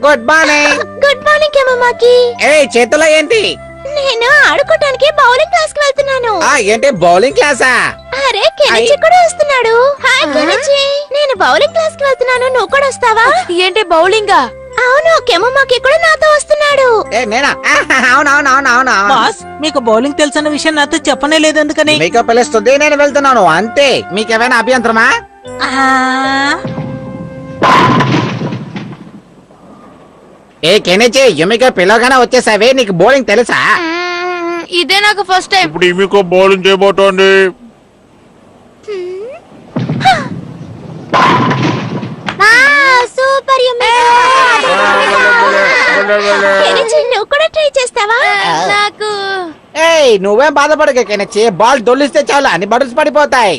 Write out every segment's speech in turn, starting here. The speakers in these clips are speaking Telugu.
Good morning. గుడ్ మార్నింగ్ కెమమాకి. చేతుల్లో ఏంటి? నేను ఆడుకోవడానికి బౌలింగ్ క్లాస్ కి వెళ్తున్నాను. ఏంటి బౌలింగ్ క్లాసా? అరే కెనిచి కూడా వస్తున్నాడు. Hi Kenichi. నేను బౌలింగ్ క్లాస్ కి వెళ్తున్నాను, నువ్వు కూడా వస్తావా? ఏంటి బౌలింగా? అవును, కెమమాకి కూడా నాతో వస్తున్నాడు. నేనా? అవునవునవునవును. బాస్, మీకు బౌలింగ్ తెలుసన్న విషయం నాతో చెప్పనే లేదు, ఎందుకని? మీకు పిలుస్తుంది, నేను వెళ్తున్నాను అంతే. మీకేమైనా అభ్యంతరమా? కెనిచి, యుమికో పిలవగానే వచ్చేసావే. నీకు బౌలింగ్ తెలుసా? ఇదే నాకు ఫస్ట్ టైం. ఇప్పుడు యుమికో బౌలింగ్ చేయబోతోంది. సూపర్ కెనిచి, నువ్వు కూడా ట్రై చేస్తావా? నాకు నువ్వేం బాధపడక కెనిచి. బాల్ దొల్లిస్తే చాలు అన్ని బటన్స్ పడిపోతాయి.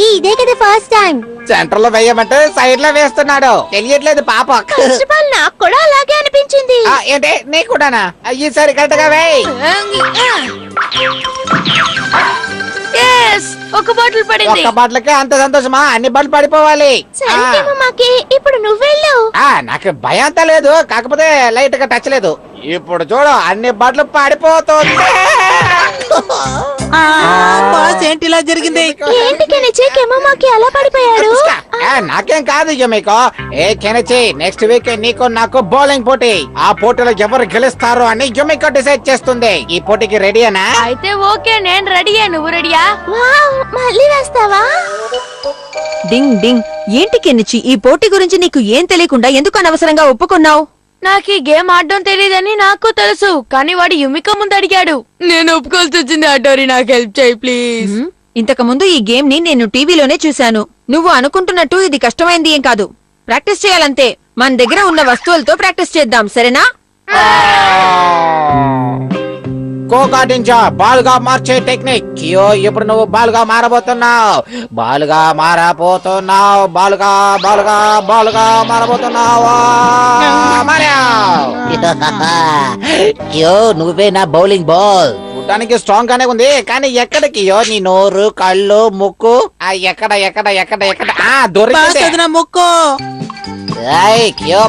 ఇదే కదా ఫస్ట్ టైం. సెంటర్ లో వేయమంటే సైడ్ లో వేస్తున్నాడు. తెలియట్లేదు పాప. ఫస్ట్ ఆఫ్ ఆల్ నాకు కూడా అలాగే అనిపించింది. ఏంటి నీకు కూడానా? ఈసారి కరెక్ట్ గా వేయ్. ఒక బాటిల్ పడింది. ఒక్క బాటిల్కే అంత సంతోషమా? అన్ని బాటిల్ పడిపోవాలి. ఇప్పుడు నువ్వెళ్ళు. నాకు భయంతా లేదు, కాకపోతే లైట్ గా టచ్ లేదు. ఇప్పుడు చూడు, అన్ని బాటిల్ పడిపోతుంది. బాస్, ఏంటి ఇలా జరిగింది? ఏంటి కెనిచి, కెమమాకి అలా పడిపోయాడు? నాకేం కాదు యుమికో. కెనిచి, నెక్స్ట్ వీక్ నీకు నాకు బౌలింగ్ పోటీ. ఆ పోటీలో ఎవరు గెలుస్తారో అని యుమికో డిసైడ్ చేస్తుంది. ఈ పోటీకి రెడీనా? అయితే ఓకే, నేను రెడీయా. నువ్వు రెడీయా? వావ్, మళ్ళీ వేస్తావా? డింగ్ డింగ్. ఏంటి కెనిచి, ఈ పోటీ గురించి నీకు ఏం తెలియకుండా ఎందుకు అనవసరంగా ఒప్పుకున్నావు? నాకు ఈ గేమ్ ఆడడం తెలియదని నాకు తెలుసు, కానీ వాడు యుమికో ముందు అడిగాడు. నేను ఒప్పుకోవాల్సి వచ్చింది. అటోరి, నాకు హెల్ప్ చేయి ప్లీజ్. ఇంతకు ముందు ఈ గేమ్ ని నేను టీవీలోనే చూశాను. నువ్వు అనుకుంటున్నట్టు ఇది కష్టమైంది ఏం కాదు. ప్రాక్టీస్ చేయాలంతే. మన దగ్గర ఉన్న వస్తువులతో ప్రాక్టీస్ చేద్దాం, సరేనా? కోకాటించా బాల్ గా మార్చే టెక్నిక్. ఇప్పుడు నువ్వు బాల్ గా మారబోతున్నావు. బాల్ గా మారబోతున్నావు. బాలుగా బాలుగా బాలుగా మారబోతున్నావా? నువ్వే నా బౌలింగ్ బాల్. చూడడానికి స్ట్రాంగ్ గానే ఉంది, కానీ ఎక్కడికి? నీ నోరు, కళ్ళు, ముక్కు ఎక్కడ ఎక్కడ ఎక్కడ ఎక్కడ? దొరికింది నా ముక్కు.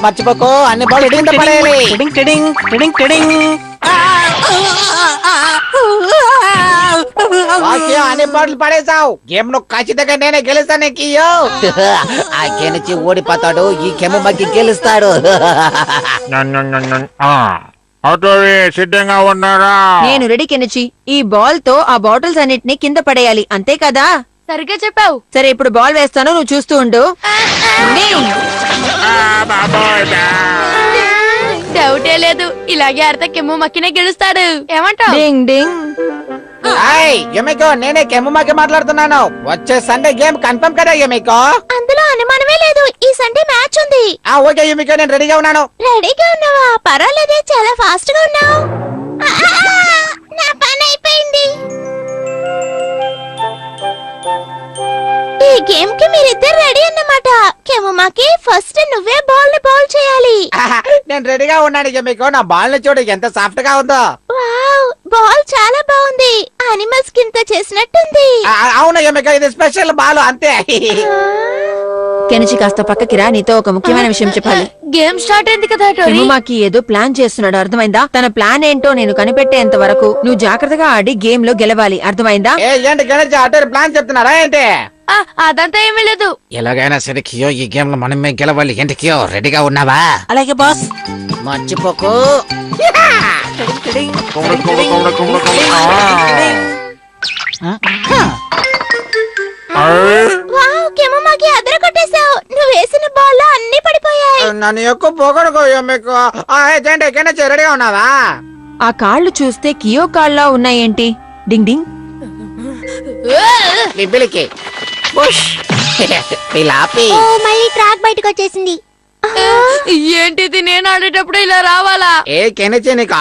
మర్చిపోకు, అన్ని బాల్ పడేయాలి. అన్ని బాటలు పడేసావు. గేమ్ లో ఖచ్చితంగా నేనే గెలుస్తానే కియో. ఆ గెలిచి ఓడిపోతాడు, ఈ కెమమాకి గెలుస్తాడు. సిద్ధంగా ఉన్నారా? నేను రెడీ కెనిచి. ఈ బాల్ తో ఆ బాటిల్స్ అన్నిటిని కింద పడేయాలి, అంతే కదా? సరిగ్గా చెప్పావు. సరే, ఇప్పుడు బాల్ వేస్తాను, నువ్వు చూస్తూ ఉండు. డౌటే లేదు, ఇలాగే ఆడితే కెమ్ము మక్కినే గెలుస్తాడు. ఏమంటావు? డింగ్ డింగ్. యుమికో, నేనే కెమమాకి మాట్లాడుతున్నాను. వచ్చే సండే గేమ్ కన్ఫర్మ్ కదా యుమికో? అందులో అనుమానమే లేదు. ఈ సండే మ్యాచ్ ఉంది. ఓకే యుమికో, నేను రెడీగా ఉన్నాను. రెడీగా ఉన్నావా? పర్వాలేదే, చాలా ఫాస్ట్ గా ఉన్నావు. నా పని అయిపోయింది. ఈ గేమ్ కి మీరిద్దరు రెడీ అన్నమాట. కెమమాకి, ఫస్ట్ నువ్వే బాల్ ని బౌల్ చేయాలి. నేను రెడీగా ఉన్నాను యుమికో. నా బాల్ ని చూడు, ఎంత సాఫ్ట్ గా ఉందో. వావ్, బాల్ చాలా బాగుంది. అనిమల్ స్కిన్ తో చేసినట్టుంది. అవును యుమికో, ఇది స్పెషల్ బాల్ అంతే. కెనిచి, కాస్త పక్కకి రా, నీతో ఒక ముఖ్యమైన విషయం చెప్పాలి. గేమ్ స్టార్ట్ అయింది కదా టోరీ. కెమమాకి ఏదో ప్లాన్ చేస్తున్నాడు, అర్థమైందా? తన ప్లాన్ ఏంటో నేను కనిపెట్టేంత వరకు నువ్వు జాగ్రత్తగా ఆడి గేమ్ లో గెలవాలి, అర్థమైందా? ఏంటి గణేష్, అటు ప్లాన్ చెప్తున్నారా ఏంటి? అదంతా ఏమీ లేదు. ఎలాగైనా సరే కియో, ఈ గేమ్ లో మనమే గెలవాలి. ఏంటి కియో, రెడీగా ఉన్నావా? అలాగే బాస్. మర్చిపోకు. వావ్, కెమమాకి అదర కొట్టేశావు. నువ్వు వేసిన బాల్ లో అన్ని పడిపోయాయి. నన్ను ఎక్కువ పొగడుకో యుమికో. గణేష్, రెడీగా ఉన్నావా? ఆ కాళ్ళు చూస్తే కియో కాళ్ళ ఉన్నాయేంటి? డింగ్ డింగ్. బిబ్బిలికి పిలాపి. మళ్ళీ ట్రాక్ బయటకు వచ్చేసింది. ఏంటిది, నేను ఆడేటప్పుడు ఇలా రావాలా? కెనిచి, నీకు